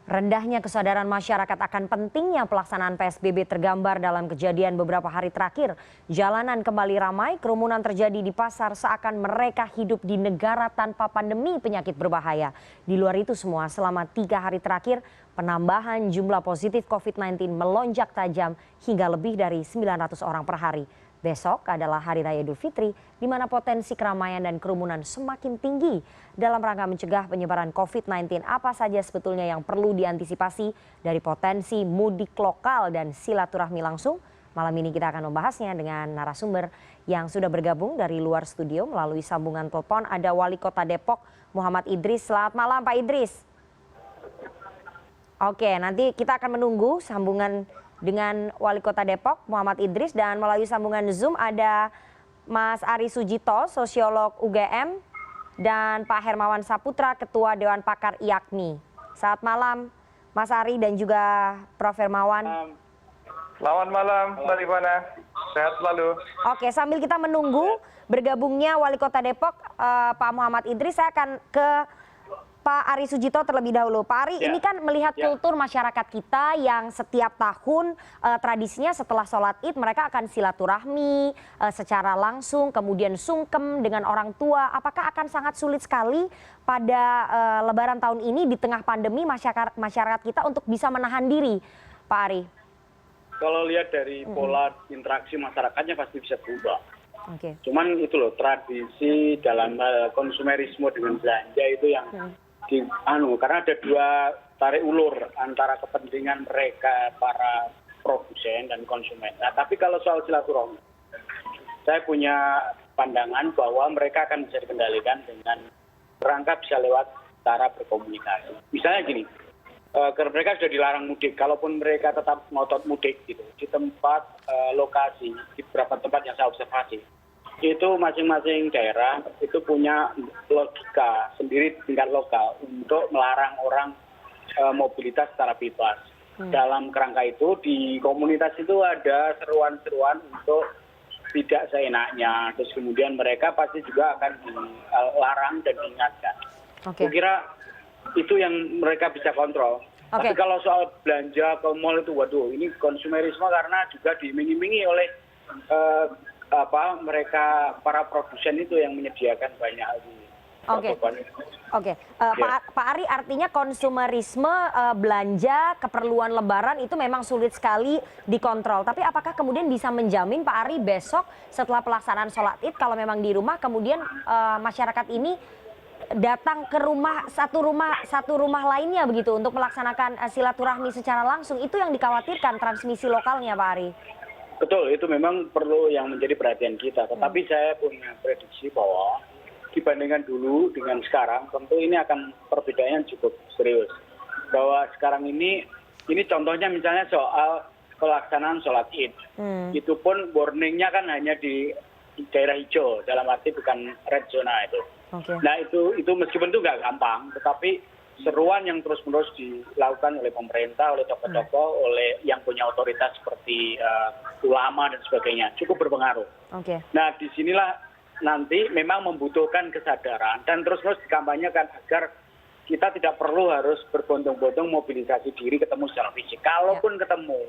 Rendahnya kesadaran masyarakat akan pentingnya pelaksanaan PSBB tergambar dalam kejadian beberapa hari terakhir. Jalanan kembali ramai, kerumunan terjadi di pasar seakan mereka hidup di negara tanpa pandemi penyakit berbahaya. Di luar itu semua, selama 3 hari terakhir, penambahan jumlah positif COVID-19 melonjak tajam hingga lebih dari 900 orang per hari. Besok adalah Hari Raya Idul Fitri, di mana potensi keramaian dan kerumunan semakin tinggi. Dalam rangka mencegah penyebaran COVID-19, apa saja sebetulnya yang perlu diantisipasi dari potensi mudik lokal dan silaturahmi langsung? Malam ini kita akan membahasnya dengan narasumber yang sudah bergabung dari luar studio melalui sambungan telepon. Ada Wali Kota Depok, Muhammad Idris. Selamat malam, Pak Idris. Oke, nanti kita akan menunggu sambungan dengan Wali Kota Depok, Muhammad Idris, dan melalui sambungan Zoom ada Mas Ari Sujito, sosiolog UGM, dan Pak Hermawan Saputra, Ketua Dewan Pakar IAKMI. Selamat malam, Mas Ari dan juga Prof. Hermawan. Selamat malam, Mbak Rifana. Sehat selalu. Oke, sambil kita menunggu bergabungnya Wali Kota Depok, Pak Muhammad Idris, saya akan ke Pak Ari Sujito terlebih dahulu. Pak Ari, ini kan melihat kultur masyarakat kita yang setiap tahun tradisinya setelah sholat id mereka akan silaturahmi secara langsung, kemudian sungkem dengan orang tua. Apakah akan sangat sulit sekali pada Lebaran tahun ini di tengah pandemi masyarakat kita untuk bisa menahan diri, Pak Ari? Kalau lihat dari pola interaksi masyarakatnya pasti bisa berubah. Okay. Cuman itu loh, tradisi dalam konsumerisme dengan belanja itu yang karena ada dua tarik ulur antara kepentingan mereka para produsen dan konsumen. Nah, tapi kalau soal silaturahmi, saya punya pandangan bahwa mereka akan bisa dikendalikan dengan rangka bisa lewat cara berkomunikasi. Misalnya gini, mereka sudah dilarang mudik, kalaupun mereka tetap ngotot mudik gitu di tempat lokasi, di beberapa tempat yang saya observasi, itu masing-masing daerah itu punya logika sendiri tingkat lokal untuk melarang orang mobilitas secara bebas. Dalam kerangka itu di komunitas itu ada seruan-seruan untuk tidak seenaknya, terus kemudian mereka pasti juga akan dilarang dan diingatkan. Saya kira itu yang mereka bisa kontrol. Tapi kalau soal belanja ke mall itu, waduh, ini konsumerisme karena juga diiming-imingi oleh mereka para produsen itu yang menyediakan banyak hal ini. Pak Ari, artinya konsumerisme belanja keperluan Lebaran itu memang sulit sekali dikontrol. Tapi apakah kemudian bisa menjamin Pak Ari besok setelah pelaksanaan sholat id kalau memang di rumah kemudian masyarakat ini datang ke satu rumah lainnya begitu untuk melaksanakan silaturahmi secara langsung? Itu yang dikhawatirkan transmisi lokalnya, Pak Ari. Betul, itu memang perlu yang menjadi perhatian kita. Tetapi saya punya prediksi bahwa dibandingkan dulu dengan sekarang, tentu ini akan perbedaannya cukup serius. Bahwa sekarang ini contohnya misalnya soal pelaksanaan sholat id. Itu pun warningnya kan hanya di daerah hijau, dalam arti bukan red zona itu. Nah itu meskipun itu nggak gampang, tetapi seruan yang terus-menerus dilakukan oleh pemerintah, oleh tokoh-tokoh, oleh yang punya otoritas seperti ulama dan sebagainya cukup berpengaruh. Nah disinilah nanti memang membutuhkan kesadaran dan terus-menerus dikampanyekan agar kita tidak perlu harus berbondong-bondong mobilisasi diri ketemu secara fisik. Kalaupun ketemu,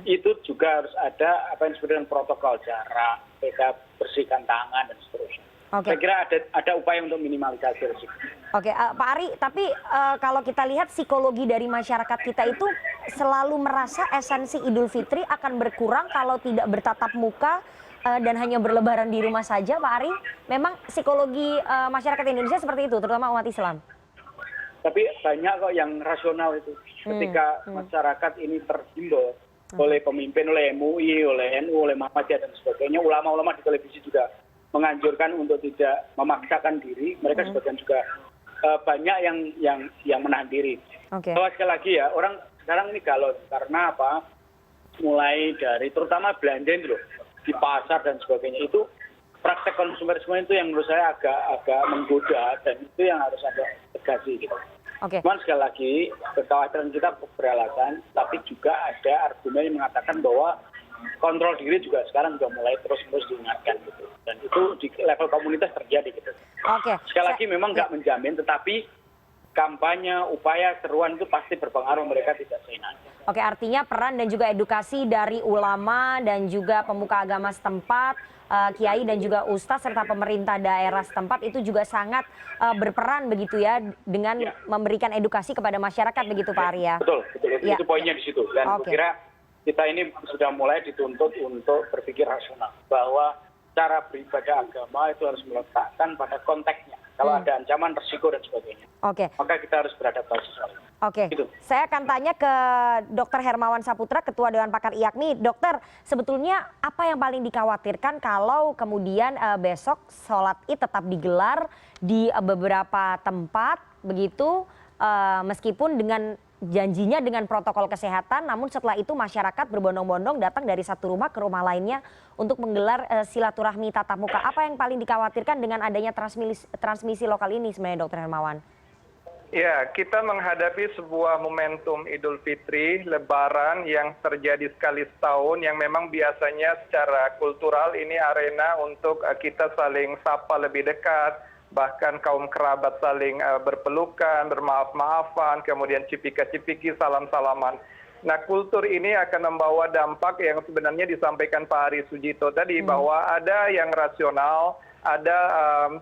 itu juga harus ada apa yang disebut dengan protokol jarak, kita bersihkan tangan dan seterusnya. Saya kira ada upaya untuk minimalisasi risiko. Pak Ari, tapi kalau kita lihat psikologi dari masyarakat kita itu selalu merasa esensi Idul Fitri akan berkurang kalau tidak bertatap muka dan hanya berlebaran di rumah saja, Pak Ari. Memang psikologi masyarakat Indonesia seperti itu, terutama umat Islam. Tapi banyak kok yang rasional itu. Ketika masyarakat ini terhimbau oleh pemimpin, oleh MUI, oleh NU, oleh Muhammadiyah dan sebagainya, ulama-ulama di televisi juga menganjurkan untuk tidak memaksakan diri, mereka sebagian juga banyak yang menahan diri. Bahwa sekali lagi ya, orang sekarang ini galau karena apa? Mulai dari terutama belanja itu loh, di pasar dan sebagainya, itu praktek konsumerisme itu yang menurut saya agak menggoda dan itu yang harus ada tegasi gitu. Cuman sekali lagi kekhawatiran kita beralasan, tapi juga ada argumen yang mengatakan bahwa kontrol diri juga sekarang sudah mulai terus-menerus diingatkan gitu. Dan itu di level komunitas terjadi gitu. Sekali lagi memang nggak menjamin, tetapi kampanye, upaya, seruan itu pasti berpengaruh, mereka tidak seenaknya. Oke, artinya peran dan juga edukasi dari ulama dan juga pemuka agama setempat, kiai dan juga ustadz serta pemerintah daerah setempat itu juga sangat berperan begitu ya dengan memberikan edukasi kepada masyarakat begitu Pak Arya. Betul, itu poinnya di situ. Dan saya kira kita ini sudah mulai dituntut untuk berpikir rasional bahwa cara beribadah agama itu harus meletakkan pada konteksnya. Kalau ada ancaman, risiko dan sebagainya, maka kita harus beradaptasi soal itu. Gitu. Saya akan tanya ke Dr. Hermawan Saputra, Ketua Dewan Pakar IAKMI. Dokter, sebetulnya apa yang paling dikhawatirkan kalau kemudian besok sholat Id tetap digelar di beberapa tempat, begitu, meskipun dengan janjinya dengan protokol kesehatan, namun setelah itu masyarakat berbondong-bondong datang dari satu rumah ke rumah lainnya untuk menggelar silaturahmi tatap muka. Apa yang paling dikhawatirkan dengan adanya transmisi lokal ini sebenarnya Dr. Hermawan? Ya, kita menghadapi sebuah momentum Idul Fitri, Lebaran yang terjadi sekali setahun yang memang biasanya secara kultural ini arena untuk kita saling sapa lebih dekat, bahkan kaum kerabat saling berpelukan, bermaaf-maafan, kemudian cipika-cipiki, salam-salaman. Nah, kultur ini akan membawa dampak yang sebenarnya disampaikan Pak Ari Sujito tadi, bahwa ada yang rasional, ada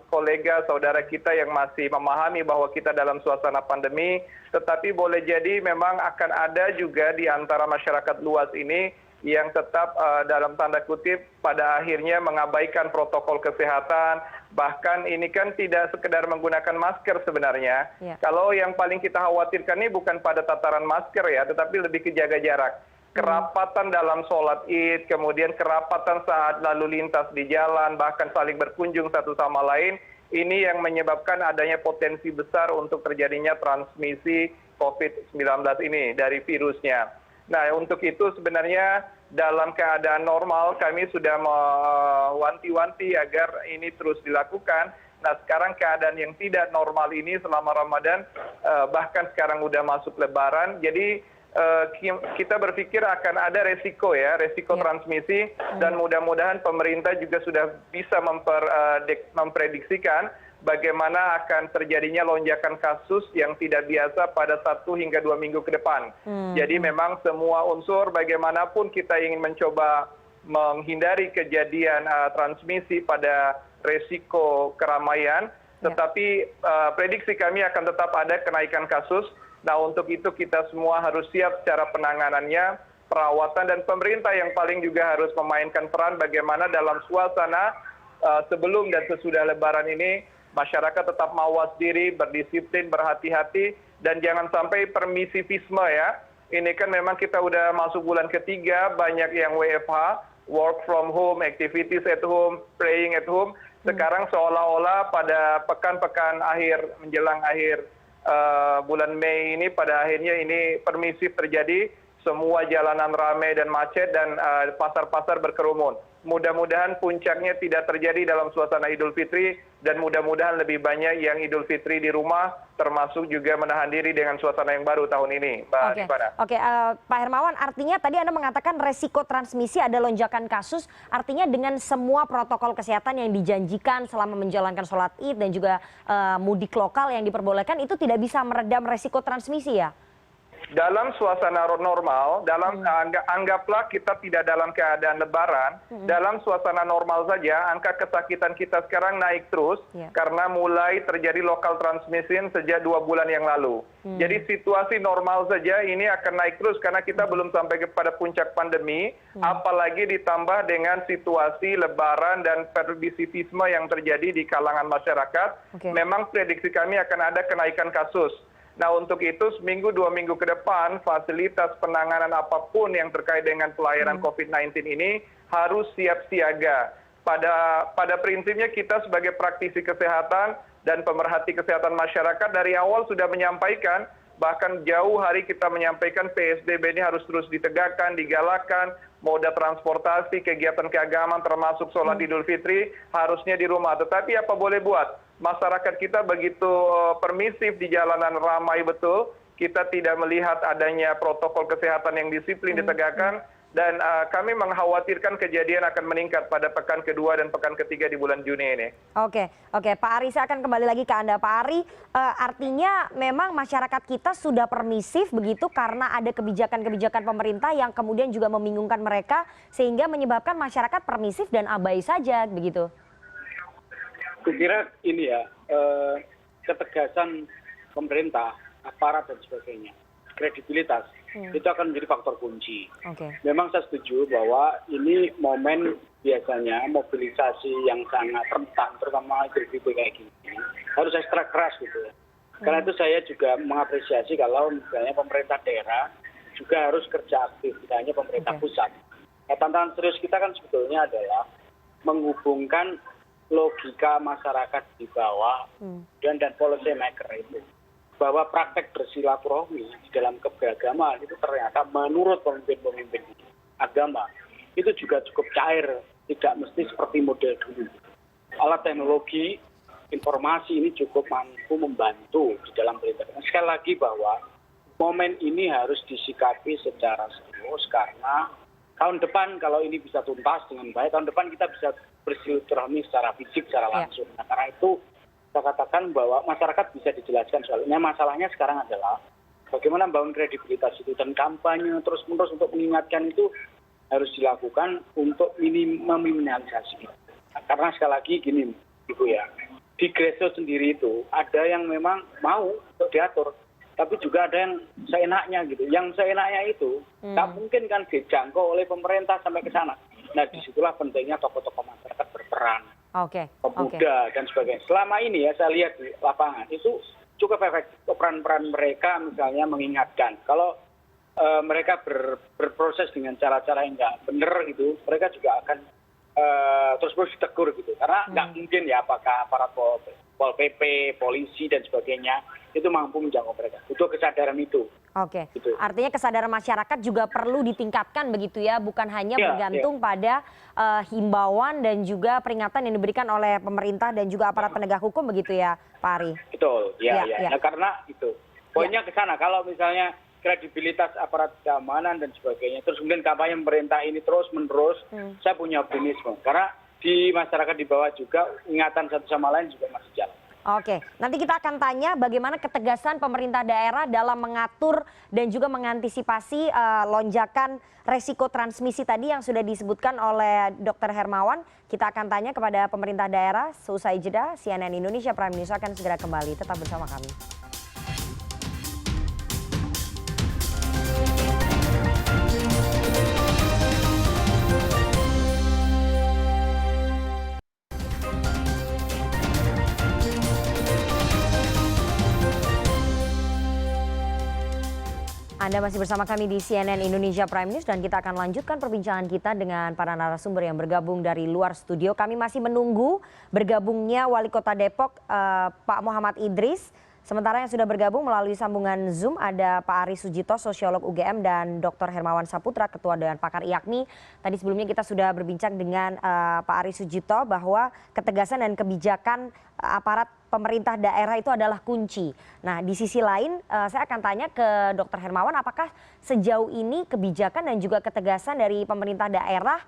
kolega saudara kita yang masih memahami bahwa kita dalam suasana pandemi, tetapi boleh jadi memang akan ada juga di antara masyarakat luas ini yang tetap dalam tanda kutip pada akhirnya mengabaikan protokol kesehatan, bahkan ini kan tidak sekedar menggunakan masker sebenarnya. Kalau yang paling kita khawatirkan ini bukan pada tataran masker ya, tetapi lebih ke jaga jarak. Kerapatan dalam sholat Id, kemudian kerapatan saat lalu lintas di jalan, bahkan saling berkunjung satu sama lain, ini yang menyebabkan adanya potensi besar untuk terjadinya transmisi COVID-19 ini dari virusnya. Nah, untuk itu sebenarnya dalam keadaan normal kami sudah mewanti-wanti agar ini terus dilakukan. Nah, sekarang keadaan yang tidak normal ini selama Ramadan, bahkan sekarang udah masuk Lebaran, jadi kita berpikir akan ada resiko transmisi, dan mudah-mudahan pemerintah juga sudah bisa memprediksikan bagaimana akan terjadinya lonjakan kasus yang tidak biasa pada 1 hingga 2 minggu ke depan. Jadi memang semua unsur bagaimanapun kita ingin mencoba menghindari kejadian transmisi pada resiko keramaian, tetapi prediksi kami akan tetap ada kenaikan kasus. Nah, untuk itu kita semua harus siap secara penanganannya, perawatan, dan pemerintah yang paling juga harus memainkan peran bagaimana dalam suasana sebelum dan sesudah Lebaran ini masyarakat tetap mawas diri, berdisiplin, berhati-hati, dan jangan sampai permisivisme ya. Ini kan memang kita udah masuk bulan ketiga, banyak yang WFH, work from home, activities at home, praying at home. Sekarang seolah-olah pada pekan-pekan akhir menjelang akhir bulan Mei ini, pada akhirnya ini permisif terjadi, semua jalanan ramai dan macet, dan pasar-pasar berkerumun. Mudah-mudahan puncaknya tidak terjadi dalam suasana Idul Fitri, dan mudah-mudahan lebih banyak yang Idul Fitri di rumah, termasuk juga menahan diri dengan suasana yang baru tahun ini. Oke, Pak Hermawan, artinya tadi Anda mengatakan resiko transmisi ada lonjakan kasus, artinya dengan semua protokol kesehatan yang dijanjikan selama menjalankan sholat Id dan juga mudik lokal yang diperbolehkan, itu tidak bisa meredam resiko transmisi ya? Dalam suasana normal, anggaplah kita tidak dalam keadaan Lebaran, dalam suasana normal saja, angka kesakitan kita sekarang naik terus, karena mulai terjadi local transmission sejak 2 bulan yang lalu. Jadi situasi normal saja ini akan naik terus, karena kita belum sampai kepada puncak pandemi, apalagi ditambah dengan situasi Lebaran dan permisivisme yang terjadi di kalangan masyarakat. Memang prediksi kami akan ada kenaikan kasus. Nah, untuk itu seminggu 2 minggu ke depan fasilitas penanganan apapun yang terkait dengan pelayanan COVID-19 ini harus siap siaga. Pada prinsipnya kita sebagai praktisi kesehatan dan pemerhati kesehatan masyarakat dari awal sudah menyampaikan, bahkan jauh hari kita menyampaikan PSBB ini harus terus ditegakkan, digalakkan, moda transportasi, kegiatan keagamaan termasuk sholat Idul Fitri harusnya di rumah. Tetapi apa boleh buat? Masyarakat kita begitu permisif di jalanan, ramai betul. Kita tidak melihat adanya protokol kesehatan yang disiplin ditegakkan. dan kami mengkhawatirkan kejadian akan meningkat pada pekan kedua dan pekan ketiga di bulan Juni ini. Oke, Pak Ari, saya akan kembali lagi ke Anda. Pak Ari, artinya memang masyarakat kita sudah permisif begitu karena ada kebijakan-kebijakan pemerintah yang kemudian juga membingungkan mereka sehingga menyebabkan masyarakat permisif dan abai saja begitu. Saya kira ini ya, ketegasan pemerintah, aparat dan sebagainya, kredibilitas itu akan menjadi faktor kunci. Memang saya setuju bahwa ini momen biasanya mobilisasi yang sangat rentan, terutama Idul kayak gini, harus ekstra keras gitu ya. Karena itu saya juga mengapresiasi kalau misalnya pemerintah daerah juga harus kerja aktif, tidak hanya pemerintah pusat. Nah, tantangan serius kita kan sebetulnya adalah menghubungkan logika masyarakat di bawah dan policy maker itu. Bahwa praktek bersilaturahmi di dalam keberagaman itu ternyata menurut pemimpin-pemimpin agama itu juga cukup cair, tidak mesti seperti model dulu. Alat teknologi, informasi ini cukup mampu membantu di dalam perintahan. Sekali lagi bahwa momen ini harus disikapi secara serius karena tahun depan kalau ini bisa tuntas dengan baik, tahun depan kita bisa bersilaturahmi secara fisik, secara langsung. Nah, karena itu saya katakan bahwa masyarakat bisa dijelaskan soalnya. Masalahnya sekarang adalah bagaimana membangun kredibilitas itu dan kampanye terus-menerus untuk mengingatkan itu harus dilakukan untuk meminimalisasi. Nah, karena sekali lagi gini, Ibu ya, di Greso sendiri itu ada yang memang mau untuk diatur, tapi juga ada yang seenaknya gitu. Yang seenaknya itu tak mungkin kan dijangkau oleh pemerintah sampai ke sana. Nah, disitulah pentingnya tokoh-tokoh masyarakat berperan. Pemuda dan sebagainya. Selama ini ya saya lihat di lapangan itu cukup efektif peran-peran mereka misalnya mengingatkan. Kalau mereka berproses dengan cara-cara yang nggak benar gitu, mereka juga akan terus-menerus ditegur gitu. Karena nggak mungkin ya apakah aparat Pol PP, polisi dan sebagainya itu mampu menjangkau mereka. Butuh kesadaran itu. Gitu. Artinya kesadaran masyarakat juga perlu ditingkatkan begitu ya, bukan hanya bergantung pada himbauan dan juga peringatan yang diberikan oleh pemerintah dan juga aparat penegak hukum begitu ya, Pak Ari. Betul, ya. Nah, karena itu poinnya ke sana. Kalau misalnya kredibilitas aparat keamanan dan sebagainya, terus kemudian kampanye pemerintah ini terus-menerus, saya punya optimisme. Karena di masyarakat di bawah juga ingatan satu sama lain juga masih jalan. Nanti kita akan tanya bagaimana ketegasan pemerintah daerah dalam mengatur dan juga mengantisipasi lonjakan resiko transmisi tadi yang sudah disebutkan oleh Dr. Hermawan. Kita akan tanya kepada pemerintah daerah seusai jeda. CNN Indonesia Prime News akan segera kembali. Tetap bersama kami. Anda masih bersama kami di CNN Indonesia Prime News dan kita akan lanjutkan perbincangan kita dengan para narasumber yang bergabung dari luar studio. Kami masih menunggu bergabungnya Wali Kota Depok Pak Muhammad Idris. Sementara yang sudah bergabung melalui sambungan Zoom ada Pak Ari Sujito, sosiolog UGM, dan Dr. Hermawan Saputra, Ketua Dewan Pakar IAKMI. Tadi sebelumnya kita sudah berbincang dengan Pak Ari Sujito bahwa ketegasan dan kebijakan aparat pemerintah daerah itu adalah kunci. Nah, di sisi lain saya akan tanya ke Dr. Hermawan, apakah sejauh ini kebijakan dan juga ketegasan dari pemerintah daerah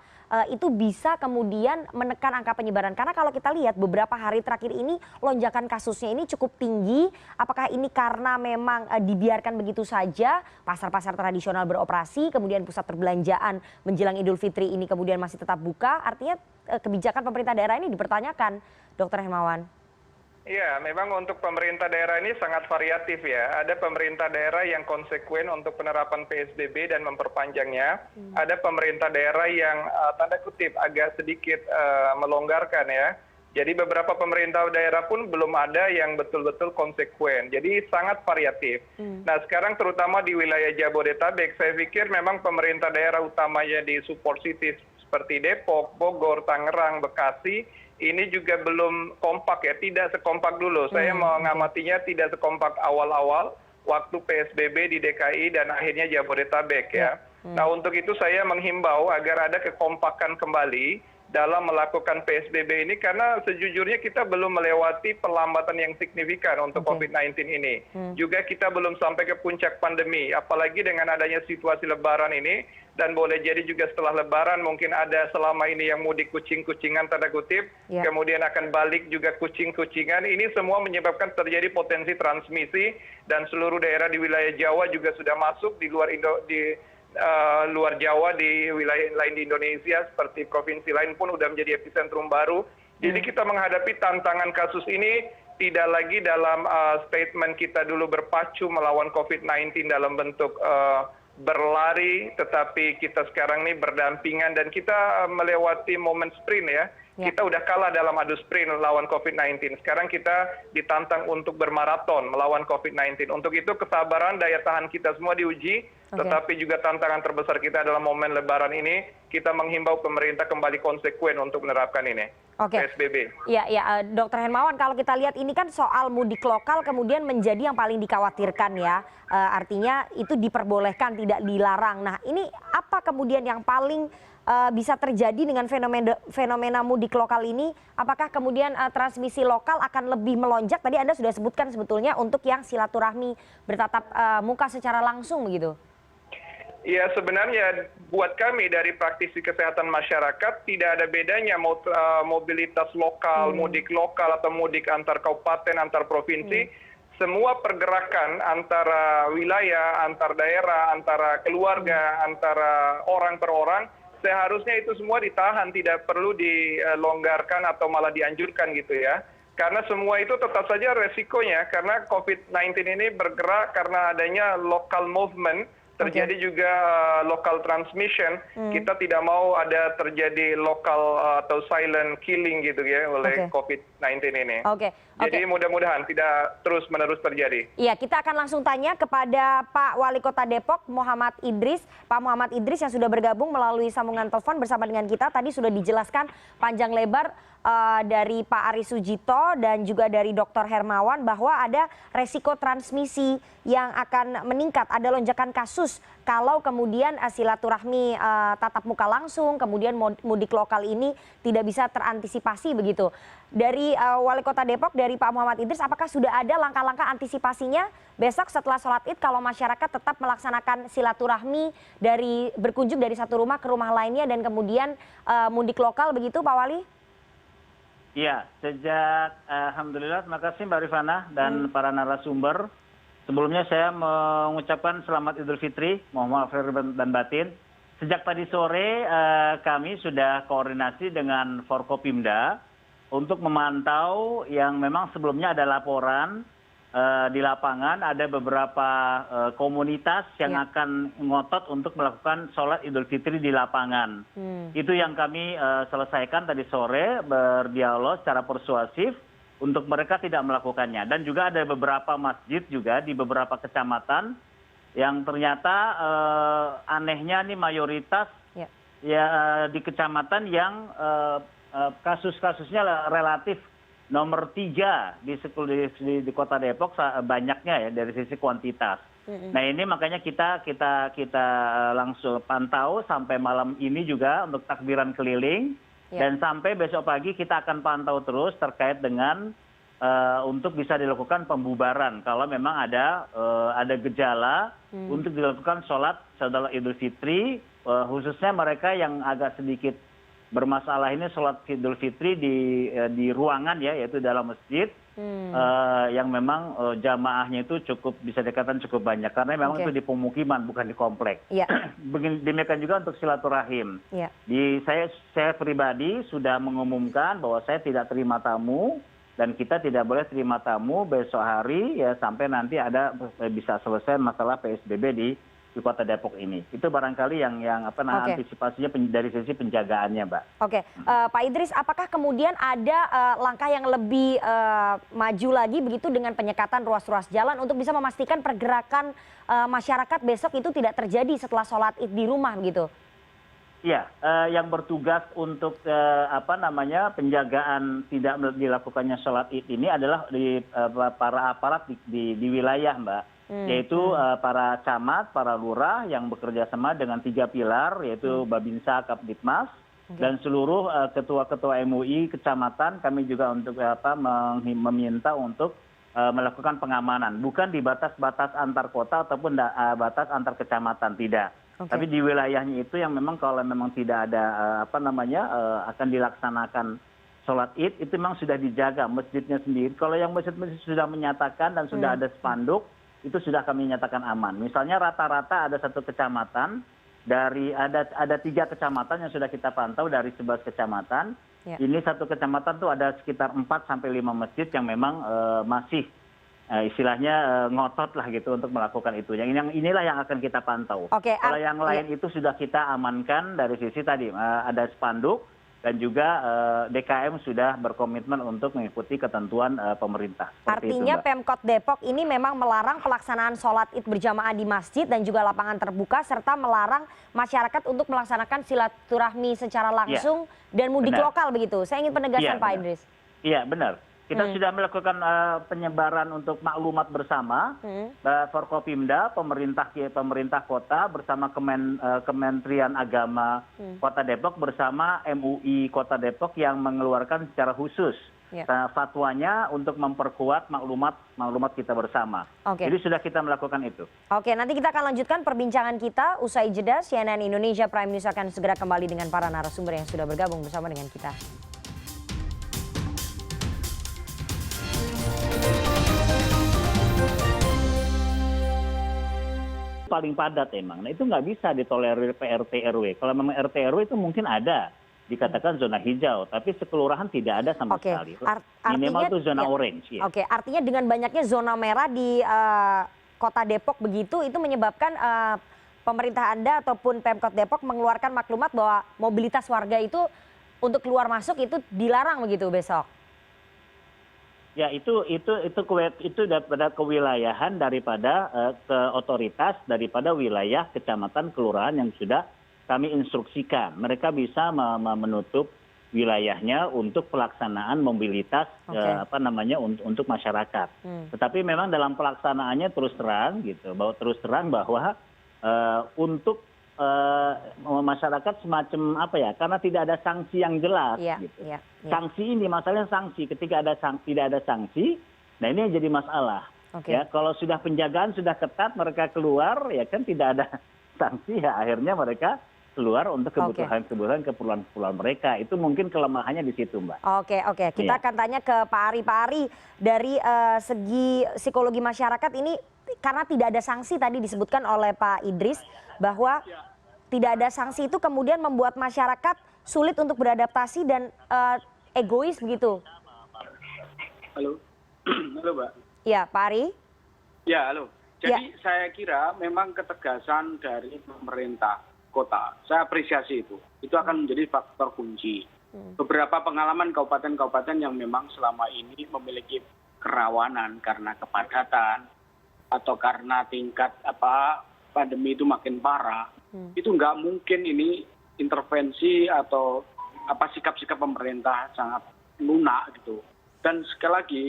itu bisa kemudian menekan angka penyebaran? Karena kalau kita lihat beberapa hari terakhir ini lonjakan kasusnya ini cukup tinggi. Apakah ini karena memang dibiarkan begitu saja pasar-pasar tradisional beroperasi, kemudian pusat perbelanjaan menjelang Idul Fitri ini kemudian masih tetap buka? Artinya kebijakan pemerintah daerah ini dipertanyakan, Dr. Hermawan. Ya, memang untuk pemerintah daerah ini sangat variatif ya. Ada pemerintah daerah yang konsekuen untuk penerapan PSBB dan memperpanjangnya. Ada pemerintah daerah yang tanda kutip agak sedikit melonggarkan ya. Jadi beberapa pemerintah daerah pun belum ada yang betul-betul konsekuen. Jadi sangat variatif. Nah, sekarang terutama di wilayah Jabodetabek, saya pikir memang pemerintah daerah utamanya di support cities seperti Depok, Bogor, Tangerang, Bekasi, ini juga belum kompak ya, tidak sekompak dulu. Saya mengamatinya tidak sekompak awal-awal waktu PSBB di DKI dan akhirnya Jabodetabek ya. Nah, untuk itu saya menghimbau agar ada kekompakan kembali dalam melakukan PSBB ini karena sejujurnya kita belum melewati perlambatan yang signifikan untuk COVID-19 ini. Juga kita belum sampai ke puncak pandemi, apalagi dengan adanya situasi lebaran ini, dan boleh jadi juga setelah lebaran mungkin ada selama ini yang mudik kucing-kucingan tanda kutip, kemudian akan balik juga kucing-kucingan. Ini semua menyebabkan terjadi potensi transmisi dan seluruh daerah di wilayah Jawa juga sudah masuk di luar Jawa, di wilayah lain di Indonesia seperti provinsi lain pun sudah menjadi epicentrum baru. Jadi kita menghadapi tantangan kasus ini tidak lagi dalam statement kita dulu berpacu melawan COVID-19 dalam bentuk berlari, tetapi kita sekarang ini berdampingan dan kita melewati momen sprint ya. Kita udah kalah dalam adu sprint melawan COVID-19. Sekarang kita ditantang untuk bermaraton melawan COVID-19. Untuk itu kesabaran, daya tahan kita semua diuji, tetapi juga tantangan terbesar kita dalam momen lebaran ini, kita menghimbau pemerintah kembali konsekuen untuk menerapkan ini. PSBB. Ya, Dr. Hermawan, kalau kita lihat ini kan soal mudik lokal kemudian menjadi yang paling dikhawatirkan ya. Artinya itu diperbolehkan, tidak dilarang. Nah, ini apa kemudian yang paling bisa terjadi dengan fenomena mudik lokal ini? Apakah kemudian transmisi lokal akan lebih melonjak? Tadi Anda sudah sebutkan sebetulnya untuk yang silaturahmi bertatap muka secara langsung begitu. Ya, sebenarnya buat kami dari praktisi kesehatan masyarakat tidak ada bedanya mobilitas lokal, mudik lokal atau mudik antar kabupaten, antar provinsi. Semua pergerakan antara wilayah, antar daerah, antara keluarga, antara orang per orang, seharusnya itu semua ditahan, tidak perlu dilonggarkan atau malah dianjurkan gitu ya. Karena semua itu tetap saja resikonya, karena COVID-19 ini bergerak karena adanya local movement, terjadi juga local transmission. Kita tidak mau ada terjadi local atau silent killing gitu ya oleh COVID-19 ini. Jadi mudah-mudahan tidak terus-menerus terjadi. Iya, kita akan langsung tanya kepada Pak Wali Kota Depok, Muhammad Idris. Pak Muhammad Idris yang sudah bergabung melalui sambungan telepon bersama dengan kita. Tadi sudah dijelaskan panjang lebar dari Pak Ari Sujito dan juga dari Dr. Hermawan bahwa ada resiko transmisi yang akan meningkat, ada lonjakan kasus kalau kemudian silaturahmi tatap muka langsung, kemudian mudik lokal ini tidak bisa terantisipasi begitu. Dari Wali Kota Depok, dari Pak Muhammad Idris, apakah sudah ada langkah-langkah antisipasinya besok setelah sholat Id kalau masyarakat tetap melaksanakan silaturahmi dari berkunjung dari satu rumah ke rumah lainnya dan kemudian mudik lokal begitu Pak Wali? Iya, sejak alhamdulillah, terima kasih Mbak Rifana dan para narasumber. Sebelumnya saya mengucapkan selamat Idul Fitri, mohon maaf lahir dan batin. Sejak tadi sore kami sudah koordinasi dengan Forkopimda untuk memantau yang memang sebelumnya ada laporan di lapangan, ada beberapa komunitas yang akan ngotot untuk melakukan sholat Idul Fitri di lapangan. Itu yang kami selesaikan tadi sore, berdialog secara persuasif untuk mereka tidak melakukannya. Dan juga ada beberapa masjid juga di beberapa kecamatan yang ternyata anehnya nih mayoritas di kecamatan yang kasus-kasusnya relatif nomor 3 di Kota Depok banyaknya ya dari sisi kuantitas. Nah ini makanya kita langsung pantau sampai malam ini juga untuk takbiran keliling dan sampai besok pagi kita akan pantau terus terkait dengan untuk bisa dilakukan pembubaran kalau memang ada gejala untuk dilakukan sholat Idul Fitri, khususnya mereka yang agak sedikit bermasalah ini sholat Idul Fitri di ruangan ya, yaitu dalam masjid yang memang jamaahnya itu bisa dikatakan cukup banyak karena memang itu di pemukiman bukan di komplek. Demikian juga untuk silaturahim. Saya pribadi sudah mengumumkan bahwa saya tidak terima tamu dan kita tidak boleh terima tamu besok hari ya sampai nanti bisa selesai masalah PSBB di Kota Depok ini. Itu barangkali yang antisipasinya dari sisi penjagaannya, Mbak. Pak Idris, apakah kemudian ada langkah yang lebih maju lagi begitu dengan penyekatan ruas-ruas jalan untuk bisa memastikan pergerakan masyarakat besok itu tidak terjadi setelah sholat Id di rumah begitu? Iya, yang bertugas untuk penjagaan tidak dilakukannya sholat Id ini adalah para aparat di wilayah, Mbak. Yaitu para camat, para lurah yang bekerja sama dengan 3 pilar, yaitu Babinsa, Kapditmas, dan seluruh ketua-ketua MUI kecamatan kami juga untuk meminta untuk melakukan pengamanan, bukan di batas-batas antar kota ataupun batas antar kecamatan, tidak. Tapi di wilayahnya itu yang memang kalau memang tidak ada akan dilaksanakan sholat id, itu memang sudah dijaga masjidnya sendiri. Kalau yang masjid-masjid sudah menyatakan dan sudah ada spanduk, itu sudah kami nyatakan aman. Misalnya rata-rata ada satu kecamatan, ada 3 kecamatan yang sudah kita pantau dari 11 kecamatan. Ini satu kecamatan tuh ada sekitar 4 sampai 5 masjid yang memang masih istilahnya ngotot lah gitu untuk melakukan itu. Yang inilah yang akan kita pantau. Kalau yang lain itu sudah kita amankan dari sisi tadi ada spanduk dan juga DKM sudah berkomitmen untuk mengikuti ketentuan pemerintah. Artinya Pemkot Depok ini memang melarang pelaksanaan sholat id berjamaah di masjid dan juga lapangan terbuka, serta melarang masyarakat untuk melaksanakan silaturahmi secara langsung dan mudik lokal begitu. Saya ingin penegasan Pak Idris. Iya benar. Kita sudah melakukan penyebaran untuk maklumat bersama, Forkopimda, pemerintah kota bersama Kementerian Agama Kota Depok bersama MUI Kota Depok yang mengeluarkan secara khusus fatwanya untuk memperkuat maklumat kita bersama. Jadi sudah kita melakukan itu. Nanti kita akan lanjutkan perbincangan kita usai jeda. CNN Indonesia Prime News akan segera kembali dengan para narasumber yang sudah bergabung bersama dengan kita. Paling padat emang. Nah itu nggak bisa ditolerir PRT RW. Kalau memang RT RW itu mungkin ada dikatakan zona hijau, tapi sekelurahan tidak ada sama sekali. Minimal itu zona orange. Artinya dengan banyaknya zona merah di Kota Depok begitu, itu menyebabkan pemerintah Anda ataupun Pemkot Depok mengeluarkan maklumat bahwa mobilitas warga itu untuk keluar masuk itu dilarang begitu besok. Ya itu daripada kewilayahan daripada ke otoritas daripada wilayah kecamatan kelurahan yang sudah kami instruksikan. Mereka bisa menutup wilayahnya untuk pelaksanaan mobilitas untuk masyarakat. Tetapi memang dalam pelaksanaannya terus terang bahwa untuk masyarakat semacam karena tidak ada sanksi yang jelas. Sanksi ini masalahnya sanksi. Ketika tidak ada sanksi, nah ini yang jadi masalah. Kalau sudah penjagaan sudah ketat, mereka keluar, ya kan tidak ada sanksi, ya akhirnya mereka keluar untuk keperluan mereka. Itu mungkin kelemahannya di situ, Mbak. Kita akan tanya ke Pak Ari. Pak Ari, dari segi psikologi masyarakat ini, karena tidak ada sanksi tadi disebutkan oleh Pak Idris, bahwa tidak ada sanksi itu kemudian membuat masyarakat sulit untuk beradaptasi dan egois begitu. Halo, Mbak. Ya, Pak Ari. Ya, halo. Jadi saya kira memang ketegasan dari pemerintah kota, saya apresiasi itu. Itu akan menjadi faktor kunci. Beberapa pengalaman kabupaten-kabupaten yang memang selama ini memiliki kerawanan karena kepadatan atau karena tingkat pandemi itu makin parah, itu nggak mungkin ini intervensi atau sikap-sikap pemerintah sangat lunak gitu. Dan sekali lagi,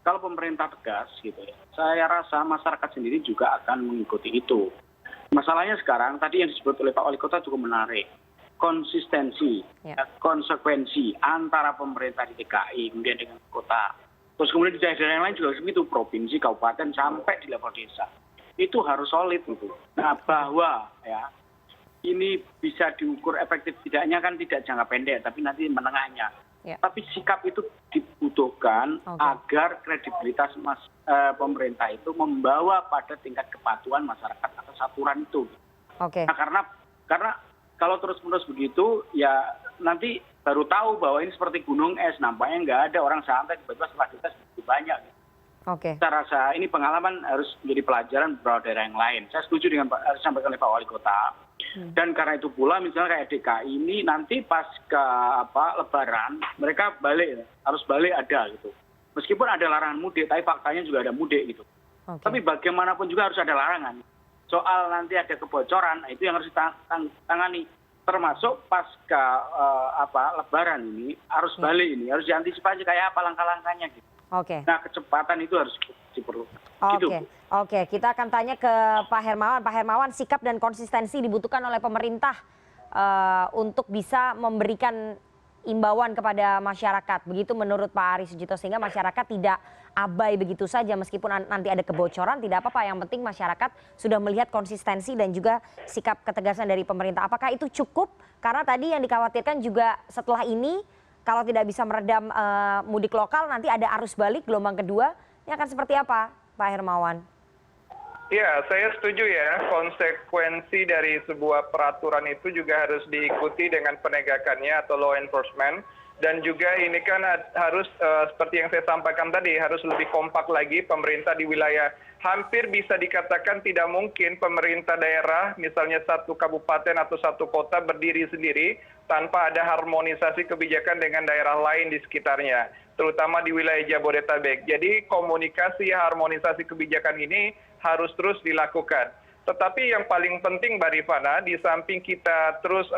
kalau pemerintah tegas gitu ya, saya rasa masyarakat sendiri juga akan mengikuti itu. Masalahnya sekarang tadi yang disebut oleh Pak Wali Kota cukup menarik, konsistensi, konsekuensi antara pemerintah di DKI kemudian dengan kota. Terus kemudian di daerah yang lain juga begitu, provinsi, kabupaten sampai di level desa. Itu harus solid gitu. Nah, bahwa ini bisa diukur efektif tidaknya kan tidak jangka pendek, tapi nanti menengahnya. Tapi sikap itu dibutuhkan agar kredibilitas pemerintah itu membawa pada tingkat kepatuhan masyarakat atas aturan itu. Nah, karena kalau terus-menerus begitu, ya nanti baru tahu bahwa ini seperti gunung es, nampaknya nggak ada orang santai, tiba-tiba setelah kita begitu banyak. Saya rasa ini pengalaman harus menjadi pelajaran beberapa daerah yang lain. Saya setuju dengan disampaikan oleh Pak Wali Kota. Dan karena itu pula misalnya kayak DKI ini nanti pas ke Lebaran mereka harus balik ada gitu. Meskipun ada larangan mudik, tapi faktanya juga ada mudik gitu. Tapi bagaimanapun juga harus ada larangan. Soal nanti ada kebocoran, itu yang harus ditangani. Termasuk pas ke Lebaran ini harus balik ini, harus diantisipasi kayak apa langkah-langkahnya gitu. Nah, kecepatan itu harus diperlukan. Kita akan tanya ke Pak Hermawan. Pak Hermawan, sikap dan konsistensi dibutuhkan oleh pemerintah untuk bisa memberikan imbauan kepada masyarakat. Begitu menurut Pak Aris Sujito, sehingga masyarakat tidak abai begitu saja meskipun nanti ada kebocoran, tidak apa-apa. Yang penting masyarakat sudah melihat konsistensi dan juga sikap ketegasan dari pemerintah. Apakah itu cukup? Karena tadi yang dikhawatirkan juga setelah ini kalau tidak bisa meredam mudik lokal, nanti ada arus balik gelombang kedua. Ini akan seperti apa, Pak Hermawan? Ya, saya setuju ya. Konsekuensi dari sebuah peraturan itu juga harus diikuti dengan penegakannya atau law enforcement. Dan juga ini kan harus seperti yang saya sampaikan tadi, harus lebih kompak lagi pemerintah di wilayah. Hampir bisa dikatakan tidak mungkin pemerintah daerah, misalnya satu kabupaten atau satu kota berdiri sendiri tanpa ada harmonisasi kebijakan dengan daerah lain di sekitarnya, terutama di wilayah Jabodetabek. Jadi komunikasi harmonisasi kebijakan ini harus terus dilakukan. Tetapi yang paling penting Mbak Rifana, di samping kita terus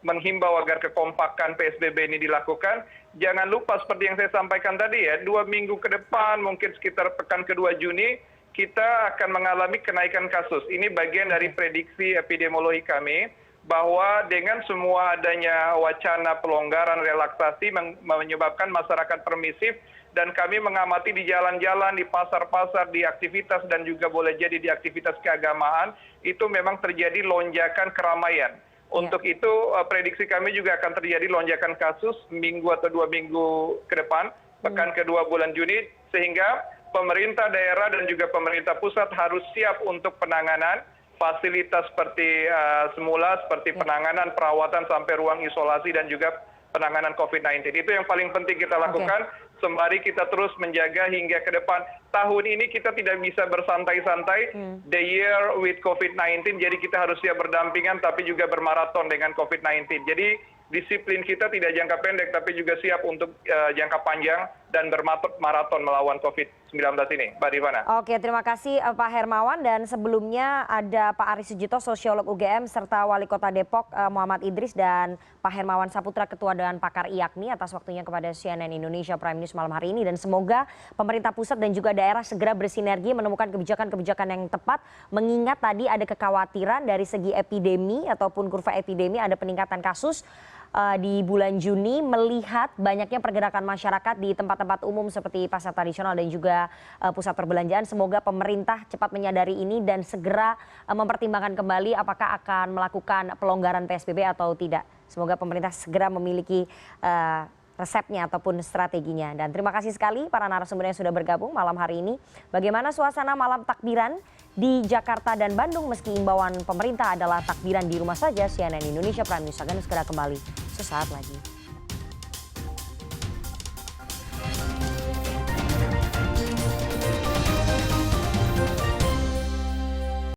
menghimbau agar kekompakan PSBB ini dilakukan, jangan lupa seperti yang saya sampaikan tadi ya, 2 minggu ke depan, mungkin sekitar pekan kedua Juni, kita akan mengalami kenaikan kasus. Ini bagian dari prediksi epidemiologi kami, bahwa dengan semua adanya wacana pelonggaran relaksasi menyebabkan masyarakat permisif, dan kami mengamati di jalan-jalan, di pasar-pasar, di aktivitas, dan juga boleh jadi di aktivitas keagamaan, itu memang terjadi lonjakan keramaian. Untuk itu prediksi kami juga akan terjadi lonjakan kasus minggu atau 2 minggu ke depan, pekan kedua bulan Juni, sehingga pemerintah daerah dan juga pemerintah pusat harus siap untuk penanganan fasilitas seperti semula, seperti penanganan, perawatan sampai ruang isolasi dan juga penanganan COVID-19. Itu yang paling penting kita lakukan, sembari kita terus menjaga hingga ke depan. Tahun ini kita tidak bisa bersantai-santai, the year with COVID-19, jadi kita harus siap berdampingan tapi juga bermaraton dengan COVID-19. Jadi disiplin kita tidak jangka pendek tapi juga siap untuk jangka panjang dan bermaraton melawan COVID-19 ini. Mbak Rifana. Oke, terima kasih Pak Hermawan. Dan sebelumnya ada Pak Aris Sujito, sosiolog UGM, serta Wali Kota Depok Muhammad Idris, dan Pak Hermawan Saputra, Ketua Dewan Pakar IAKMI, atas waktunya kepada CNN Indonesia Prime News malam hari ini. Dan semoga pemerintah pusat dan juga daerah segera bersinergi menemukan kebijakan-kebijakan yang tepat, mengingat tadi ada kekhawatiran dari segi epidemi ataupun kurva epidemi, ada peningkatan kasus di bulan Juni, melihat banyaknya pergerakan masyarakat di tempat-tempat umum seperti pasar tradisional dan juga pusat perbelanjaan. Semoga pemerintah cepat menyadari ini dan segera mempertimbangkan kembali apakah akan melakukan pelonggaran PSBB atau tidak. Semoga pemerintah segera memiliki resepnya ataupun strateginya. Dan terima kasih sekali para narasumber yang sudah bergabung malam hari ini. Bagaimana suasana malam takbiran di Jakarta dan Bandung, meski imbauan pemerintah adalah takbiran di rumah saja? CNN Indonesia Prime News akan segera kembali sesaat lagi.